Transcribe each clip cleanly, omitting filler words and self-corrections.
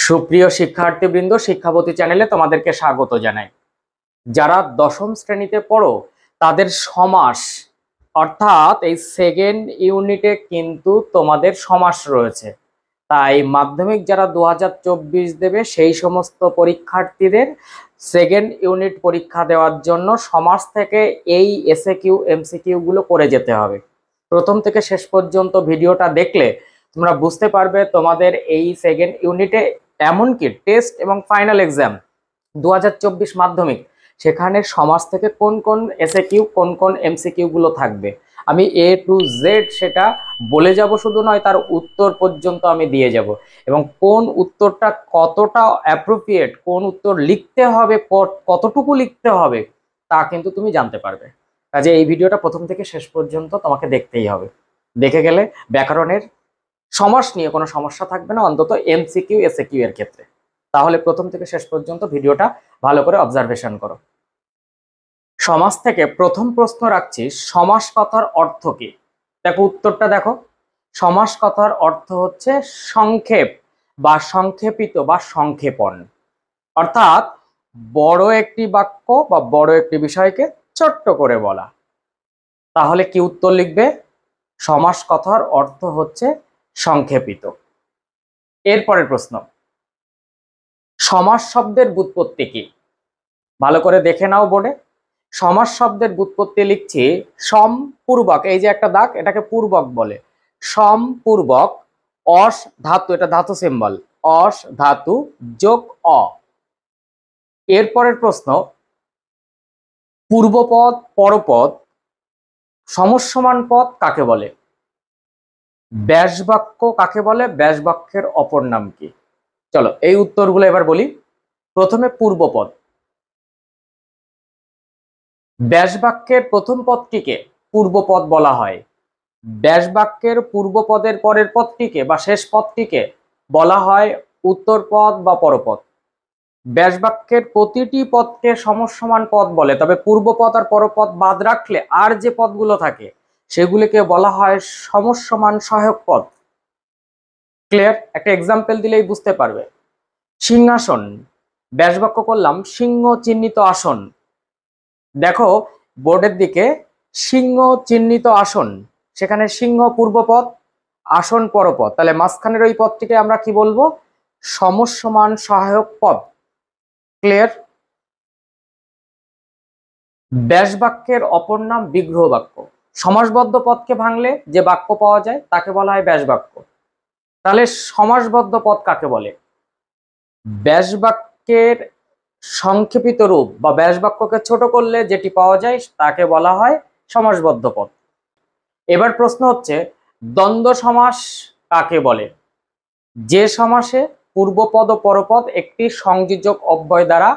সুপ্রিয় শিক্ষার্থীবৃন্দ, শিক্ষাপতি চ্যানেলে তোমাদেরকে স্বাগত জানাই। যারা দশম শ্রেণীতে পড়ো তাদের সমাস অর্থাৎ এই সেকেন্ড ইউনিটে কিন্তু তোমাদের সমাস রয়েছে। তাই মাধ্যমিক যারা 2024 দেবে সেই সমস্ত পরীক্ষার্থীদের সেকেন্ড ইউনিট পরীক্ষা দেওয়ার জন্য সমাস থেকে এই এসএকিউ এমসিকিউ গুলো করে যেতে হবে। প্রথম থেকে শেষ পর্যন্ত ভিডিওটা দেখলে তোমরা বুঝতে পারবে তোমাদের এই সেকেন্ড ইউনিটে এমনকি টেস্ট এবং ফাইনাল এক্সাম 2024 মাধ্যমিক সেখানে সমাজ থেকে কোন কোন এসএকিউ কোন কোন এমসিকিউ গুলো থাকবে আমি এ টু জেড সেটা বলে যাব, শুধু নয় তার উত্তর পর্যন্ত আমি দিয়ে যাব এবং কোন উত্তরটা কতটা অ্যাপ্রোপ্রিয়েট, কোন উত্তর লিখতে হবে, কতটুকু লিখতে হবে তা কিন্তু তুমি জানতে পারবে। কাজে এই ভিডিওটা প্রথম থেকে শেষ পর্যন্ত তোমাকে দেখতেই হবে। দেখে গেলে ব্যাকরণের সমাস নিয়ে কোনো সমস্যা থাকবে না, অন্তত এমসিকিউ এসএকিউ এর ক্ষেত্রে। তাহলে প্রথম থেকে শেষ পর্যন্ত ভিডিওটা ভালো করে অবজারভেশন করো। সমাস থেকে প্রথম প্রশ্ন রাখছি, সমাস কথার অর্থ কি? দেখো উত্তরটা দেখো, সমাস কথার অর্থ হচ্ছে সংক্ষেপ বা সংক্ষেপিত বা সংক্ষেপণ, অর্থাৎ বড় একটি বাক্য বা বড় একটি বিষয়কে ছোট্ট করে বলা। তাহলে কি উত্তর লিখবে? সমাস কথার অর্থ হচ্ছে সংক্ষেপিত। এরপরের প্রশ্ন, সমাস শব্দের ব্যুৎপত্তি কি? ভালো করে দেখে নাও বোর্ডে। সমাস শব্দের ব্যুৎপত্তি লিখছি সম পূর্বক, এই যে একটা দাগ এটাকে পূর্বক বলে, সম পূর্বক অস ধাতু, এটা ধাতু সিম্বল, অস ধাতু যোগ অ। এরপরের প্রশ্ন, পূর্বপদ পরপদ সমসমান পদ কাকে বলে? ব্যাস বাক্য কাকে বলে? ব্যাস বাক্যের অপর নাম কি? চলো এই উত্তরগুলো এবার বলি। প্রথমে পূর্বপদ। ব্যাস বাক্যের প্রথম পদটিকে পূর্বপদ বলা হয়। ব্যাস বাক্যের পূর্বপদের পরের পদটিকে বা শেষ পদটিকে বলা হয় উত্তরপদ বা পরপদ। ব্যাস বাক্যের প্রতিটি পদকে সমসমান পদ বলে, তবে পূর্বপদ আর পরপদ বাদ রাখলে আর যে পদগুলো থাকে সেগুলিকে বলা হয় সমসমান সহায়ক পদ। ক্লিয়ার? একটা এক্সাম্পল দিলেই বুঝতে পারবে। সিংহাসন, ব্যাস বাক্য করলাম সিংহ চিহ্নিত আসন। দেখো বোর্ডের দিকে, সিংহ চিহ্নিত আসন, সেখানে সিংহ পূর্বপদ, আসন পরপদ, তাহলে মাঝখানের ওই পদটিকে আমরা কি বলবো? সমসমান সহায়ক পদ। ক্লিয়ার? ব্যাস বাক্যের অপর নাম বিগ্রহ বাক্য। সমাসবদ্ধ পদকে ভাঙলে যে বাক্য পাওয়া যায় তাকে বলা হয় ব্যাস বাক্য। তাহলে সমাসবদ্ধ পদ কাকে বলে? ব্যাস বাক্যের সংক্ষেপিত রূপ বা ব্যাস বাক্যকে ছোট করলে যেটি পাওয়া যায় তাকে বলা হয় সমাসবদ্ধ পদ। এবার প্রশ্ন হচ্ছে, দ্বন্দ্ব সমাস কাকে বলে? যে সমাসে পূর্বপদ ও পরপদ একটি সংযোজক অব্যয় দ্বারা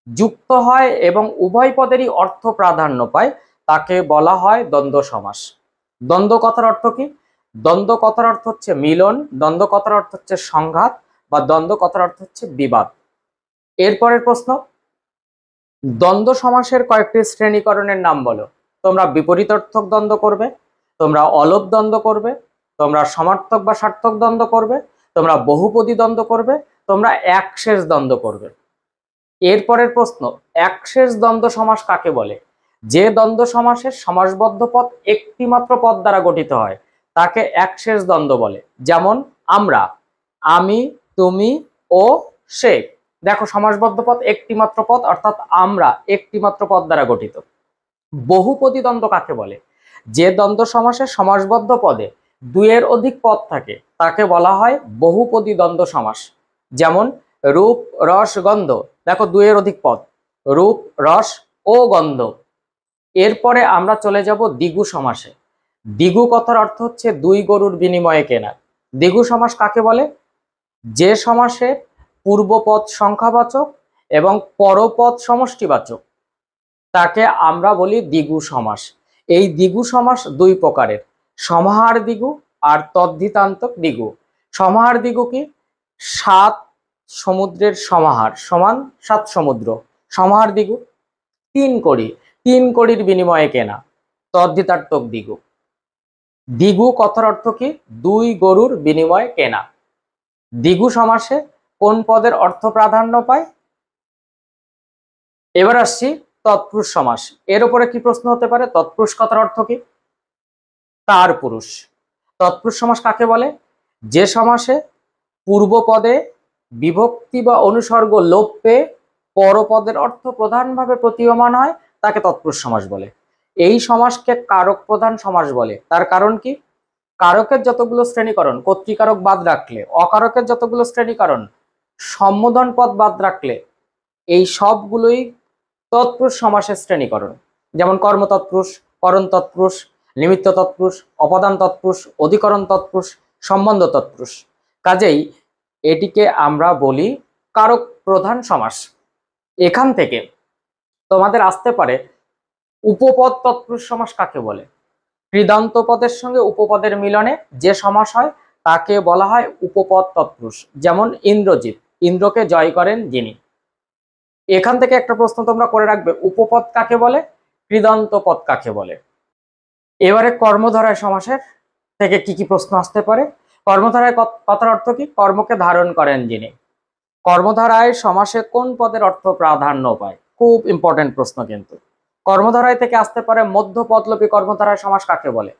যুক্ত হয় এবং উভয় পদেরই অর্থ প্রাধান্য পায় তাকে বলা হয় দ্বন্দ্ব সমাস। দ্বন্দ্ব কথার অর্থ কি? দ্বন্দ্ব কথার অর্থ হচ্ছে মিলন, দ্বন্দ্ব কথার অর্থ হচ্ছে সংঘাত, বা দ্বন্দ্ব কথার অর্থ হচ্ছে বিবাদ। এরপরের প্রশ্ন, দ্বন্দ্ব সমাসের কয়েকটি শ্রেণীকরণের নাম বলো। তোমরা বিপরীতার্থক দ্বন্দ্ব করবে, তোমরা অলোপ দ্বন্দ্ব করবে, তোমরা সমার্থক বা সার্থক দ্বন্দ্ব করবে, তোমরা বহুপদী দ্বন্দ্ব করবে, তোমরা একশেষ দ্বন্দ্ব করবে। এরপরের প্রশ্ন, একশেষ দ্বন্দ্ব সমাস কাকে বলে? যে দ্বন্দ্ব সমাসের সমাসবদ্ধ পদ একটি মাত্র পদ দ্বারা গঠিত হয় তাকে একশেষ দ্বন্দ্ব বলে। যেমন আমরা, আমি, তুমি ও সে। দেখো সমাসবদ্ধ পদ একটি মাত্র পদ, অর্থাৎ আমরা একটি মাত্র পদ দ্বারা গঠিত। বহুপদী দ্বন্দ্ব কাকে বলে? যে দ্বন্দ্ব সমাসের সমাসবদ্ধ পদে দুইয়ের অধিক পদ থাকে তাকে বলা হয় বহুপদী দ্বন্দ্ব সমাস। যেমন রূপ, রস, গন্ধ, দেখো দুইয়ের অধিক পদ, রূপ, রস ও গন্ধ। এরপরে আমরা চলে যাব দ্বিগু সমাসে। দ্বিগু কথার অর্থ হচ্ছে দুই গরুর বিনিময়ে কেনা। দ্বিগু সমাস কাকে বলে? যে সমাসে পূর্বপদ সংখ্যাবাচক এবং পরপদ সমষ্টিবাচক তাকে আমরা বলি দ্বিগু সমাস। এই দ্বিগু সমাস দুই প্রকারের, সমাহার দ্বিগু আর তদ্ধিতান্তক দ্বিগু। সমাহার দ্বিগু কি? সাত সমুদ্রের সমাহার সমান সাত সমুদ্র, সমাহার দ্বিগু। তিন কড়ি, তিন কড়ির বিনিময়ে কেনা, তদ্ধিতান্তক দ্বিগু। দ্বিগু কথার অর্থ কি? দুই গরুর বিনিময়ে কেনা। দ্বিগু সমাসে কোন পদের অর্থ প্রাধান্য পায়? এবার আসছি তৎপুরুষ সমাস। এর উপরে কি প্রশ্ন হতে পারে? তৎপুরুষ কথার অর্থ কি? তার পুরুষ। তৎপুরুষ সমাস কাকে বলে? যে সমাসে পূর্ব পদে বিভক্তি বা অনুসর্গ লোপ পেয়ে পরপদের অর্থ প্রধানভাবে প্রতীয়মান হয় তাকে তৎপুরুষ সমাস বলে। এই সমাসকে কারক প্রধান সমাস বলে। তার কারণ কি? কারকের যতগুলো শ্রেণীকরণ, কর্তৃকারক বাদ রাখলে, অকারকের যতগুলো শ্রেণীকরণ, সম্বোধন পদ বাদ রাখলে, এই সবগুলোই তৎপুরুষ সমাসের শ্রেণীকরণ। যেমন কর্ম তৎপুরুষ, করণ তৎপুরুষ, নিমিত্ত তৎপুরুষ, অপদান তৎপুরুষ, অধিকরণ তৎপুরুষ, সম্বন্ধ তৎপুরুষ। কাজেই এটিকে আমরা বলি কারক প্রধান সমাস। এখান থেকে তোমাদের আসতে পারে উপপদ তৎপুরুষ সমাস কাকে বলে? কৃদান্ত পদের সঙ্গে উপপদের মিলনে যে সমাস হয় তাকে বলা হয় উপপদ তৎপুরুষ। যেমন ইন্দ্রজিৎ, ইন্দ্রকে জয় করেন যিনি। এখান থেকে একটা প্রশ্ন তোমরা করে রাখবে, উপপদ কাকে বলে, কৃদান্ত পদ কাকে বলে। এবারে কর্মধারায় সমাসের থেকে কি কি প্রশ্ন আসতে পারে? কর্মধারায় কথার অর্থ কি? কর্মকে ধারণ করেন যিনি। কর্মধারায় সমাসে কোন পদের অর্থ প্রাধান্য পায়? খুব ইম্পর্টেন্ট প্রশ্ন কিন্তু। কর্মধারায় থেকে আসতে পারে মধ্যপদলোপী কর্মধারায় সমাস কাকে বলে?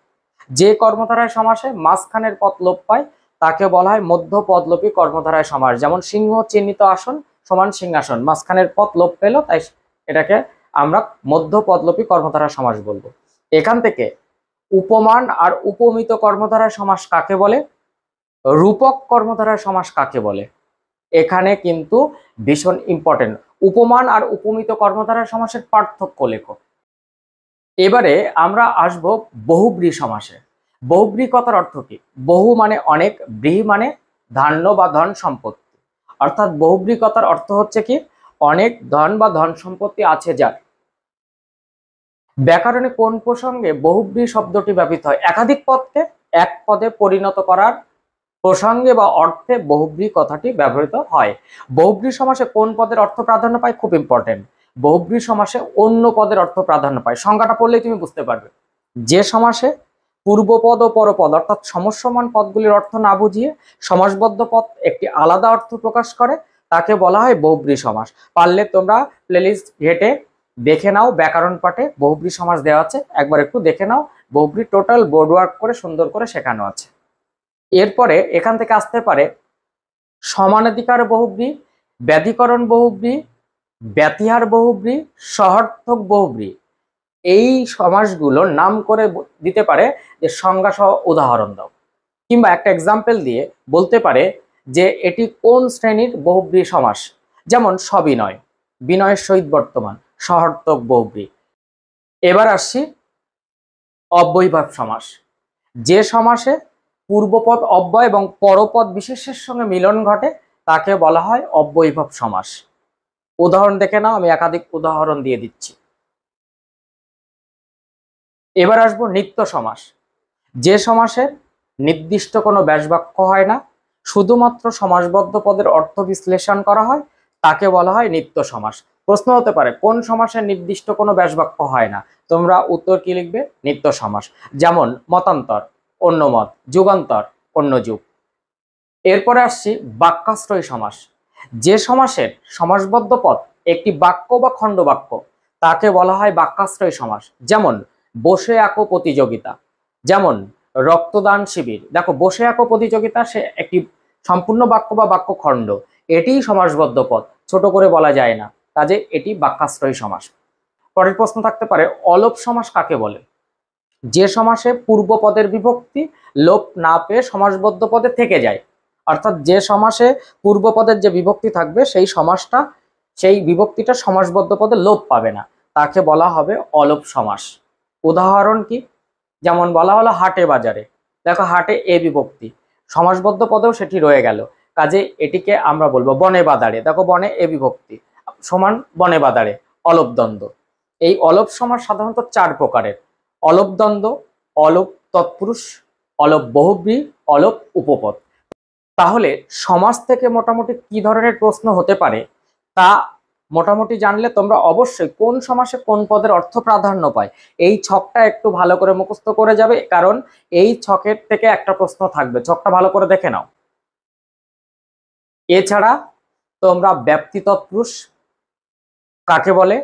যে কর্মধারায় সমাসে মাঝখানের পদ লোপ পায় তাকে বলা হয় মধ্যপদলোপী কর্মধারায় সমাস। যেমন সিংহ চিহ্নিত আসন সমান সিংহাসন, মাঝখানের পদ লোপ পেল, তাই এটাকে আমরা মধ্যপদলোপী কর্মধারায় সমাস বলবো। এখান থেকে উপমান আর উপমিত কর্মধারায় সমাস কাকে বলে? রূপক কর্মধারায় সমাস কাকে বলে? এখানে কিন্তু ভীষণ ইম্পর্টেন্ট। উপমান আর উপমিত কর্মধারায় সমাসের পার্থক্য লেখো। এবারে আমরা আসব বহুব্রী সমাসে। বহুব্রী কথার অর্থ কি? বহু মানে অনেক, ব্রী মানে ধান্য বা ধন সম্পত্তি। অর্থাৎ বহুব্রী কথার অর্থ হচ্ছে কি? অনেক ধন বা ধন সম্পত্তি আছে যার। ব্যাকরণে কোন প্রসঙ্গে বহুব্রী শব্দটি ব্যবহৃত হয়? একাধিক পদকে এক পদে পরিণত করার প্রসঙ্গে বা অর্থে বহুব্রী কথাটি ব্যবহৃত হয়। বহুব্রী সমাসে কোন পদের অর্থ প্রাধান্য পায়? খুব ইম্পর্টেন্ট। বহুব্রী সমাসে অন্য পদের অর্থ প্রাধান্য পায়। সংজ্ঞাটা পড়লেই তুমি বুঝতে পারবে। যে সমাসে পূর্বপদ ও পরপদ অর্থাৎ সমসমান পদগুলির অর্থ না বুঝিয়ে সমাসবদ্ধ পদ একটি আলাদা অর্থ প্রকাশ করে তাকে বলা হয় বহুব্রী সমাস। পারলে তোমরা প্লেলিস্ট ঘেটে দেখে নাও, ব্যাকরণ পাঠে বহুব্রী সমাস দেওয়া আছে, একবার একটু দেখে নাও। বহুব্রী টোটাল বোর্ড ওয়ার্ক করে সুন্দর করে শেখানো আছে। এরপরে এখান থেকে আসতে পারে সমানাধিকার বহুব্রী, ব্যাধিকরণ বহুব্রী, ব্যতিহার বহুব্রী, সহার্থক বহুব্রী। এই সমাসগুলোর নাম করে দিতে পারে যে সংজ্ঞা সহ উদাহরণ দাও, কিংবা একটা এক্সাম্পল দিয়ে বলতে পারে যে এটি কোন শ্রেণীর বহুব্রী সমাস। যেমন সবিনয়, বিনয়ের সহিত বর্তমান, সহার্থক বহুব্রী। এবার আসছি অব্যয়ীভাব সমাস। যে সমাসে পূর্বপদ অব্যয় এবং পরপদ বিশেষের সঙ্গে মিলন ঘটে তাকে বলা হয় অব্যয়ীভাব সমাস। উদাহরণ দেখে নাও, আমি একাধিক উদাহরণ দিয়ে দিচ্ছি। এবার আসবো নিত্য সমাস। যে সমাসের নির্দিষ্ট কোনো ব্যাসবাক্য হয় না, শুধুমাত্র সমাসবদ্ধ পদের অর্থ বিশ্লেষণ করা হয় তাকে বলা হয় নিত্য সমাস। প্রশ্ন হতে পারে কোন সমাসের নির্দিষ্ট কোনো ব্যাসবাক্য হয় না? তোমরা উত্তর কি লিখবে? নিত্য সমাস। যেমন মতান্তর, অন্য মত, যুগান্তর, অন্য যুগ। এরপরে আসছি বাক্যাশ্রয়ী সমাস। যে সমাসের সমাসবদ্ধ পদ একটি বাক্য বা খণ্ড বাক্য তাকে বলা হয় বাক্যাশ্রয়ী সমাস। যেমন বসে আঁকো প্রতিযোগিতা, যেমন রক্তদান শিবির। দেখো বসে আঁকো প্রতিযোগিতা সে একটি সম্পূর্ণ বাক্য বা বাক্য খণ্ড, এটিই সমাসবদ্ধ পদ, ছোট করে বলা যায় না, কাজে এটি বাক্যাশ্রয়ী সমাস। পরের প্রশ্ন থাকতে পারে অলোপ সমাস কাকে বলে? যে সমাসে পূর্ব পদের বিভক্তি লোপ না পেয়ে সমাসবদ্ধ পদে থেকে যায়। অর্থাৎ যে সমাসে পূর্ব পদের যে বিভক্তি থাকবে সেই বিভক্তিটা সমাসবদ্ধ পদে লোপ পাবে না, তাকে বলা হবে অলোপ সমাস। উদাহরণ কি? যেমন বলা হলো হাটে বাজারে। দেখো হাটে এ বিভক্তি, সমাসবদ্ধ পদেও সেটি রয়ে গেল, কাজে এটিকে আমরা বলবো বনে বাদারে। দেখো বনে এ বিভক্তি সমান বনে বাদারে, অলোপ দ্বন্দ্ব। এই অলোপ সমাস সাধারণত 4 প্রকারের: অলোপ দ্বন্দ্ব, অলোপ তৎপুরুষ, অলোপ বহুব্রী, অলোপ উপপদ। তাহলে সমাস থেকে মোটামুটি কি ধরনের প্রশ্ন হতে পারে তা মোটামুটি জানলে তোমরা অবশ্যই কোন সমাসে কোন পদের অর্থ প্রাধান্য পায় এই ছকটা একটু ভালো করে মুখস্থ করে যাবে, কারণ এই ছকের থেকে একটা প্রশ্ন থাকবে। ছকটা ভালো করে দেখে নাও। এছাড়া তোমরা ব্যাপ্তি তৎপুরুষ কাকে বলে,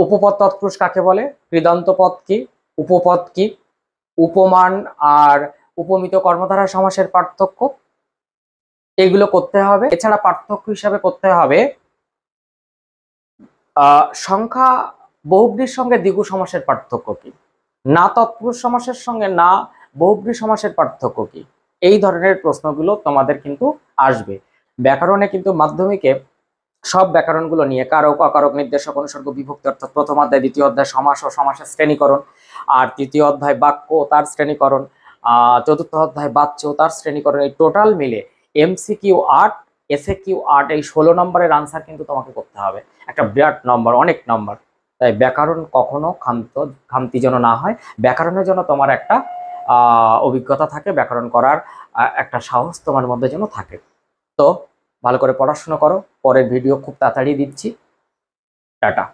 উপপদ তৎপুরুষ কাকে বলে, কৃদন্ত পদ কি, উপপদ কি, উপমান আর উপমিত কর্মধারা সমাসের পার্থক্য, এগুলো করতে হবে। এছাড়া পার্থক্য হিসাবে করতে হবে সংখ্যা বহুব্রীর সঙ্গে দ্বিগু সমাসের পার্থক্য কি, না তৎপুরুষ সমাসের সঙ্গে না বহুব্রী সমাসের পার্থক্য কি। এই ধরনের প্রশ্নগুলো তোমাদের কিন্তু আসবে। ব্যাকরণে কিন্তু মাধ্যমিকে সব ব্যাকরণগুলো নিয়ে কারক, অকারক, নির্দেশক, অনুসর্গ, বিভক্তি অর্থাৎ প্রথম অধ্যায়, দ্বিতীয় অধ্যায় সমাস ও সমাসের শ্রেণীকরণ, আর তৃতীয় অধ্যায় বাক্য ও তার শ্রেণীকরণ, চতুর্থ অধ্যায় বাচ্য ও তার শ্রেণীকরণ, এই টোটাল মিলে MCQ 8, SAQ 8, এই 16 নম্বরের আনসার কিন্তু তোমাকে করতে হবে। একটা বিরাট নম্বর, অনেক নম্বর। তাই ব্যাকরণ কখনো খামতি যেন না হয়, ব্যাকরণের জন্য তোমার একটা অভিজ্ঞতা থাকে, ব্যাকরণ করার একটা সাহস তোমার মধ্যে যেন থাকে। তো ভালো করে পড়াশোনা করো, পরের ভিডিও খুব তাড়াতাড়ি দিচ্ছি। টাটা।